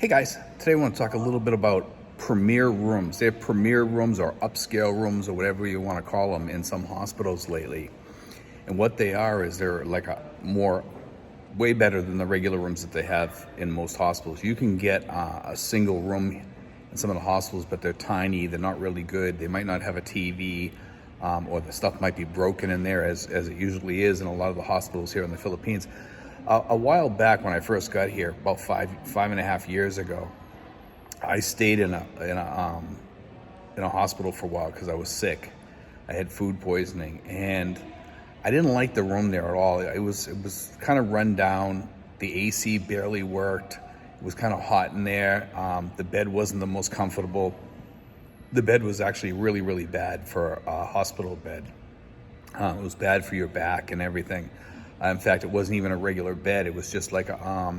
Hey guys, today I want to talk a little bit about premier rooms. They have premier rooms or upscale rooms or whatever you want to call them in some hospitals lately. And what they are is they're like way better than the regular rooms that they have in most hospitals. You can get a single room in some of the hospitals, but they're tiny, they're not really good. They might not have a TV, or the stuff might be broken in there as it usually is in a lot of the hospitals here in the Philippines. A while back when I first got here, about five and a half years ago, I stayed in a hospital for a while because I was sick. I had food poisoning, and I didn't like the room there at all. It was kind of run down. The AC barely worked. It was kind of hot in there. The bed wasn't the most comfortable. The bed was actually really, really bad for a hospital bed. It was bad for your back and everything. In fact, it wasn't even a regular bed. It was just like the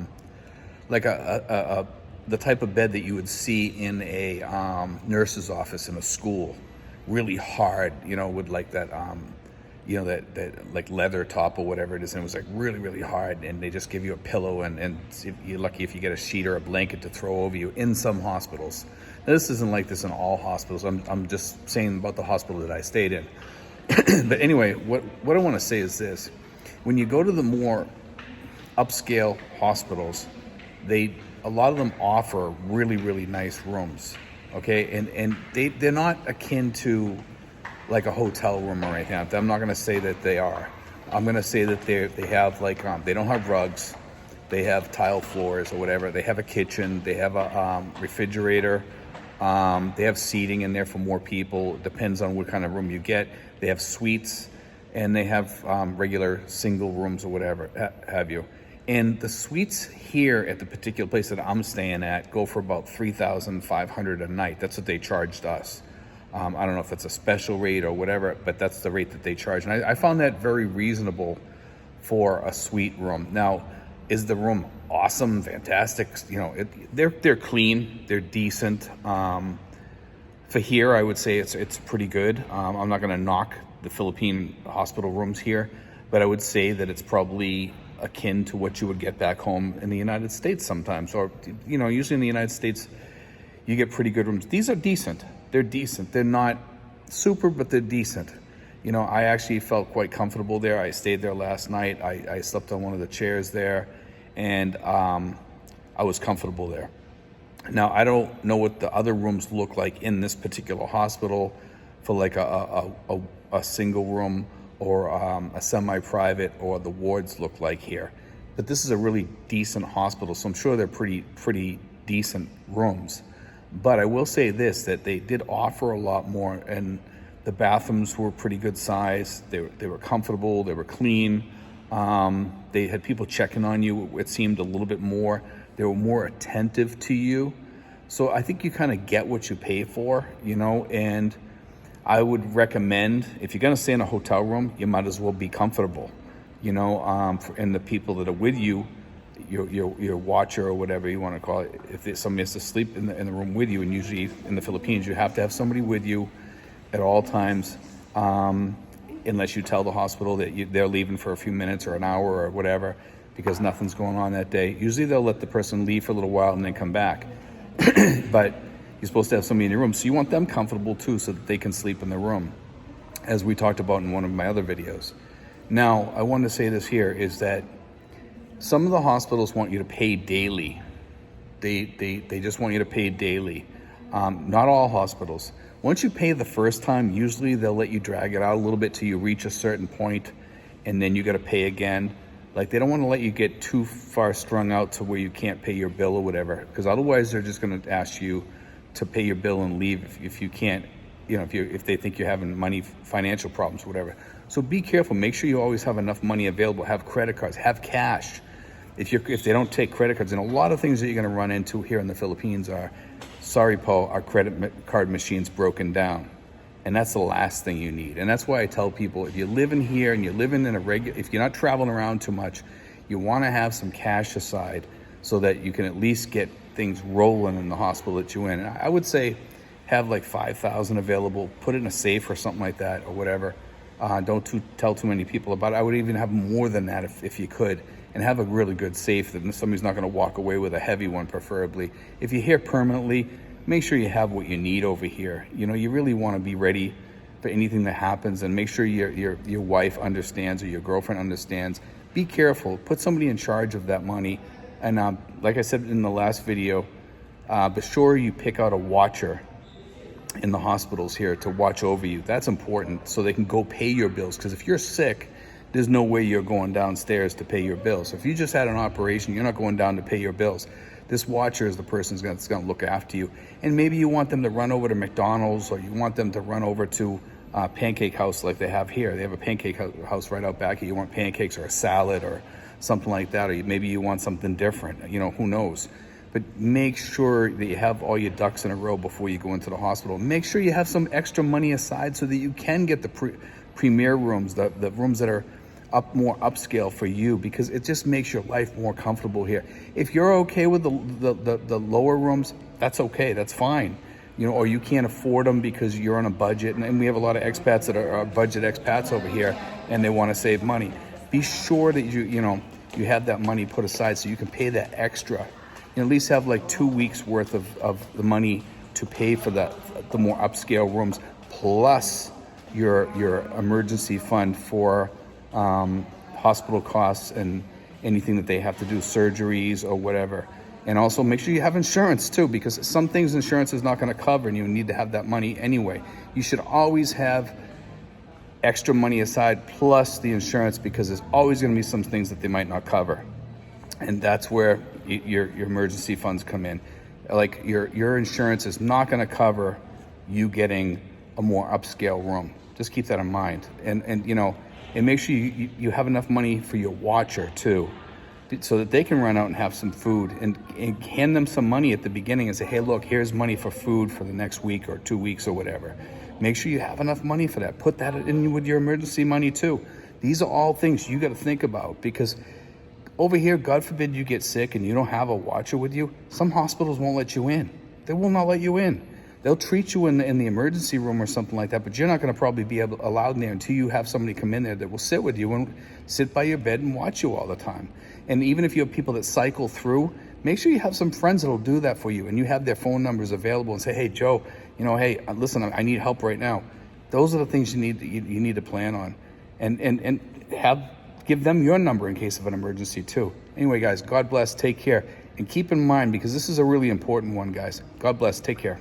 type of bed that you would see in a nurse's office in a school. Really hard, with like that, that like leather top or whatever it is. And it was like really, really hard. And they just give you a pillow and you're lucky if you get a sheet or a blanket to throw over you in some hospitals. Now, this isn't like this in all hospitals. I'm just saying about the hospital that I stayed in. But anyway, what I want to say is this. When you go to the more upscale hospitals, a lot of them offer really, really nice rooms, okay? And they're not akin to like a hotel room or anything. I'm not going to say that they are. I'm going to say that they have they don't have rugs, they have tile floors or whatever. They have a kitchen, they have a refrigerator, they have seating in there for more people. It depends on what kind of room you get. They have suites. And they have regular single rooms or whatever have you. And the suites here at the particular place that I'm staying at go for about $3,500 a night. That's what they charged us. I don't know if that's a special rate or whatever, but that's the rate that they charge. And I found that very reasonable for a suite room. Now, is the room awesome, fantastic? They're clean, they're decent. For here, I would say it's pretty good. I'm not going to knock the Philippine hospital rooms here, but I would say that it's probably akin to what you would get back home in the United States sometimes. Or, usually in the United States, you get pretty good rooms. These are decent. They're decent. They're not super, but they're decent. I actually felt quite comfortable there. I stayed there last night. I slept on one of the chairs there, and I was comfortable there. Now, I don't know what the other rooms look like in this particular hospital for like a single room or a semi-private, or the wards look like here. But this is a really decent hospital, so I'm sure they're pretty decent rooms. But I will say this, that they did offer a lot more, and the bathrooms were pretty good size. They were comfortable, they were clean. They had people checking on you, it seemed a little bit more. They were more attentive to you. So I think you kind of get what you pay for, and I would recommend, if you're going to stay in a hotel room, you might as well be comfortable, and the people that are with you, your watcher or whatever you want to call it, if somebody has to sleep in the room with you, and usually in the Philippines, you have to have somebody with you at all times, unless you tell the hospital that they're leaving for a few minutes or an hour or whatever, because nothing's going on that day. Usually they'll let the person leave for a little while and then come back. But you're supposed to have somebody in your room, so you want them comfortable too, so that they can sleep in their room, as we talked about in one of my other videos. Now, I want to say this here, is that some of the hospitals want you to pay daily. They just want you to pay daily. Not all hospitals. Once you pay the first time, usually they'll let you drag it out a little bit till you reach a certain point, and then you got to pay again. Like, they don't want to let you get too far strung out to where you can't pay your bill or whatever, because otherwise they're just going to ask you to pay your bill and leave if you can't, if they think you're having financial problems, whatever. So be careful. Make sure you always have enough money available. Have credit cards. Have cash. If they don't take credit cards, and a lot of things that you're going to run into here in the Philippines are, sorry, Paul, our credit card machine's broken down. And that's the last thing you need. And that's why I tell people, if you live in here and you're living in if you're not traveling around too much, you want to have some cash aside so that you can at least get things rolling in the hospital that you're in. And I would say have like $5,000 available, put it in a safe or something like that or whatever. Don't tell too many people about it. I would even have more than that if you could, and have a really good safe that somebody's not going to walk away with a heavy one, preferably. If you're here permanently, make sure you have what you need over here. You know, you really want to be ready for anything that happens, and make sure your wife understands or your girlfriend understands. Be careful. Put somebody in charge of that money. And like I said in the last video, be sure you pick out a watcher in the hospitals here to watch over you. That's important, so they can go pay your bills. Because if you're sick, there's no way you're going downstairs to pay your bills. So if you just had an operation, you're not going down to pay your bills. This watcher is the person that's going to look after you. And maybe you want them to run over to McDonald's, or you want them to run over to Pancake House like they have here. They have a pancake house right out back here. You want pancakes or a salad or something like that, or maybe you want something different. You know, who knows? But make sure that you have all your ducks in a row before you go into the hospital. Make sure you have some extra money aside so that you can get the premier rooms, the rooms that are more upscale for you, because it just makes your life more comfortable here. If you're okay with the lower rooms, that's okay, that's fine. You know, or you can't afford them because you're on a budget, and we have a lot of expats that are budget expats over here, and they want to save money. Be sure that you have that money put aside so you can pay that extra. You know, at least have like 2 weeks worth of the money to pay for the more upscale rooms, plus your emergency fund for hospital costs and anything that they have to do, surgeries or whatever. And also make sure you have insurance too, because some things insurance is not going to cover, and you need to have that money anyway. You should always have extra money aside plus the insurance, because there's always going to be some things that they might not cover. And that's where your emergency funds come in. Like your insurance is not going to cover you getting a more upscale room. Just keep that in mind. And you know, and make sure you have enough money for your watcher too, so that they can run out and have some food, and hand them some money at the beginning and say, hey, look, here's money for food for the next week or 2 weeks or whatever. Make sure you have enough money for that. Put that in with your emergency money too. These are all things you got to think about, because over here, God forbid you get sick and you don't have a watcher with you, some hospitals won't let you in. They will not let you in. They'll treat you in the emergency room or something like that, but you're not going to probably be allowed in there until you have somebody come in there that will sit with you and sit by your bed and watch you all the time. And even if you have people that cycle through, make sure you have some friends that will do that for you, and you have their phone numbers available, and say, hey, Joe, you know, hey, listen, I need help right now. Those are the things you need to plan on, and give them your number in case of an emergency too. Anyway, guys, God bless, take care, and keep in mind, because this is a really important one, guys. God bless, take care.